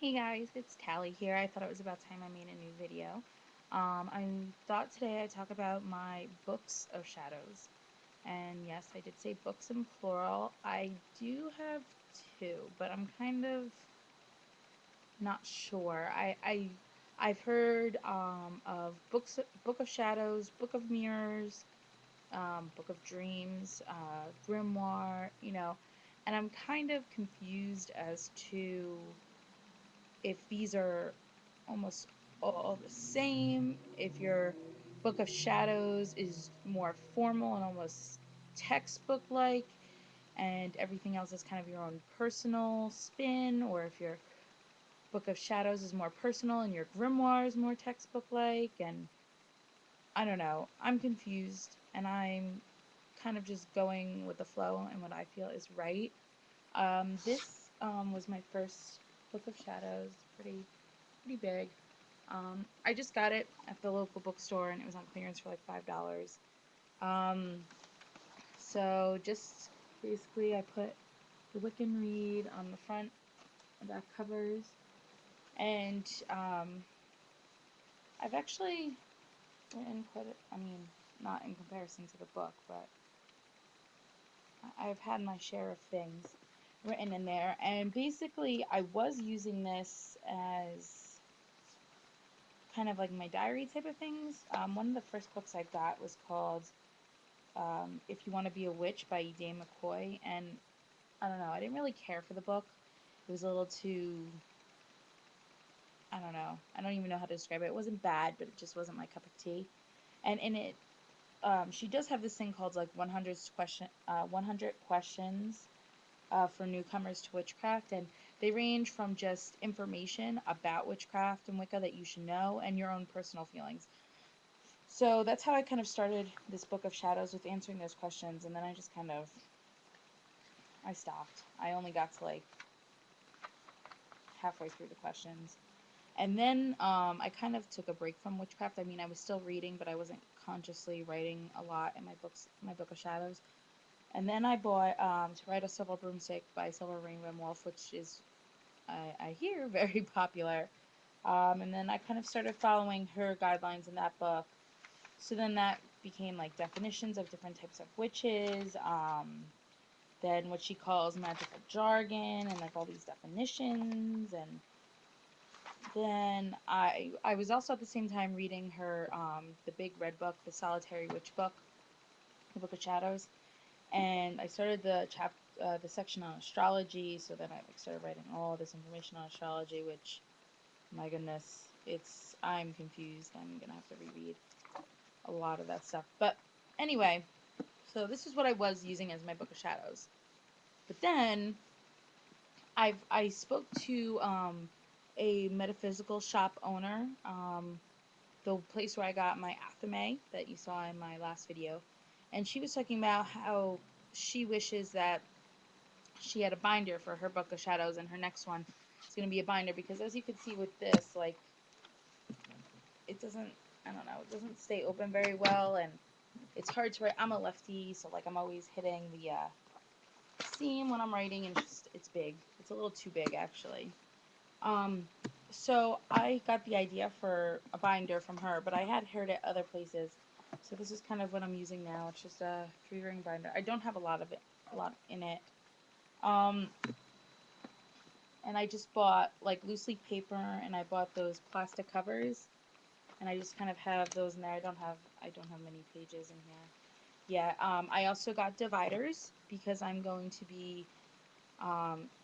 Hey guys, it's Tally here. I thought it was about time I made a new video. I thought today I'd talk about my books of shadows. And yes, I did say books in plural. I do have two, but I'm kind of not sure. I've heard of Book of Shadows, Book of Mirrors, Book of Dreams, Grimoire, and I'm kind of confused as to if these are almost all the same, if your Book of Shadows is more formal and almost textbook like, and everything else is kind of your own personal spin, or if your Book of Shadows is more personal and your grimoire is more textbook like, and I don't know. I'm confused and I'm kind of just going with the flow and what I feel is right. This was my first Book of Shadows, pretty big. I just got it at the local bookstore and it was on clearance for like $5. Um, so just basically I put the Wiccan Read on the front and back covers, and I've actually written I mean, not in comparison to the book, but I've had my share of things written in there, and basically I was using this as kind of like my diary type of things. One of the first books I got was called If You Want to Be a Witch by Dane McCoy, and I don't know, I didn't really care for the book. It was a little too, I don't know, I don't even know how to describe it. It wasn't bad, but it just wasn't my cup of tea. And in it, she does have this thing called like 100 questions for newcomers to witchcraft, and they range from just information about witchcraft and Wicca that you should know, and your own personal feelings. So that's how I kind of started this Book of Shadows, with answering those questions, and then I just kind of I stopped. I only got to like halfway through the questions. And then I kind of took a break from witchcraft. I mean, I was still reading, but I wasn't consciously writing a lot in my Book of Shadows. And then I bought To Write a Silver Broomstick by Silver Rainbow Wolf, which is, I hear, very popular. And then I kind of started following her guidelines in that book. So then that became like definitions of different types of witches, then what she calls magical jargon, and like all these definitions. And then I was also at the same time reading her the big red book, the Solitary Witch book, the Book of Shadows, and I started the section on astrology. So then I like started writing all this information on astrology, which, my goodness, I'm confused. I'm gonna have to reread a lot of that stuff. But anyway, so this is what I was using as my Book of Shadows. But then I spoke to a metaphysical shop owner, the place where I got my athame that you saw in my last video, and she was talking about how she wishes that she had a binder for her Book of Shadows, and her next one is going to be a binder, because as you can see with this, like, it doesn't, I don't know, it doesn't stay open very well, and it's hard to write. I'm a lefty, so like I'm always hitting the seam when I'm writing, and it's big. It's a little too big, actually. Um, so I got the idea for a binder from her, but I had heard it other places. So this is kind of what I'm using now. It's just a 3-ring binder. I don't have a lot in it. Um, and I just bought like loose leaf paper, and I bought those plastic covers, and I just kind of have those in there. I don't have many pages in here. Yeah. I also got dividers because I'm going to be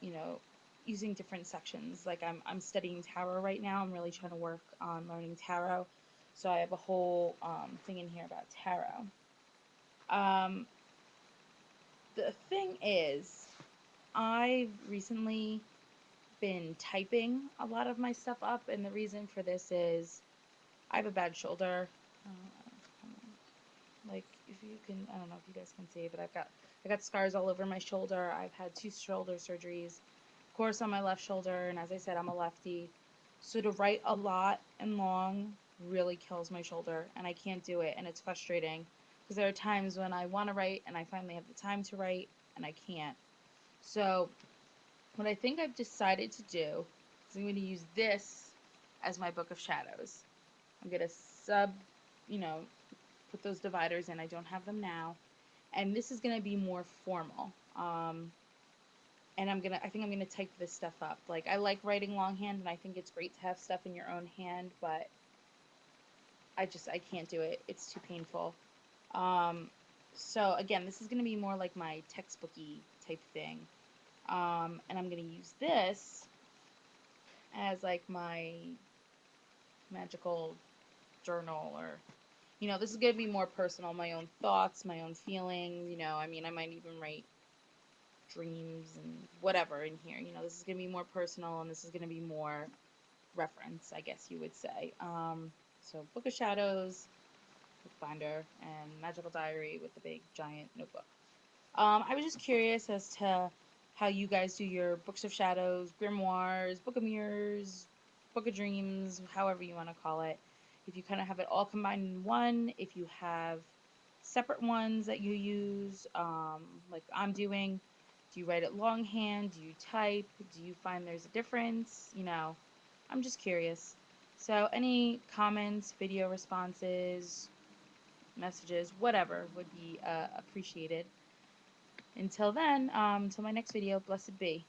you know, using different sections. Like I'm studying tarot right now. I'm really trying to work on learning tarot. So I have a whole thing in here about tarot. Um, the thing is, I've recently been typing a lot of my stuff up, and the reason for this is I have a bad shoulder. Like, if you can, I don't know if you guys can see, but I got scars all over my shoulder. I've had 2 shoulder surgeries, of course, on my left shoulder, and as I said, I'm a lefty. So to write a lot and long really kills my shoulder, and I can't do it, and it's frustrating because there are times when I want to write and I finally have the time to write and I can't. So what I think I've decided to do, So I'm going to use this as my book of shadows. I'm going to you know, put those dividers in. I don't have them now. And this is going to be more formal. And I think I'm gonna type this stuff up. Like, I like writing longhand, and I think it's great to have stuff in your own hand, but I can't do it. It's too painful. Um, so again, this is gonna be more like my textbooky type thing. And I'm gonna use this as like my magical journal, or this is gonna be more personal, my own thoughts, my own feelings. I mean, I might even write dreams and whatever in here. This is gonna be more personal, and this is gonna be more reference, I guess you would say. So Book of Shadows, bookbinder, and Magical Diary with the big giant notebook. I was just curious as to how you guys do your Books of Shadows, Grimoires, Book of Mirrors, Book of Dreams, however you want to call it. If you kind of have it all combined in one, if you have separate ones that you use, like I'm doing. Do you write it longhand? Do you type? Do you find there's a difference? I'm just curious. So any comments, video responses, messages, whatever would be appreciated. Until then, until my next video, blessed be.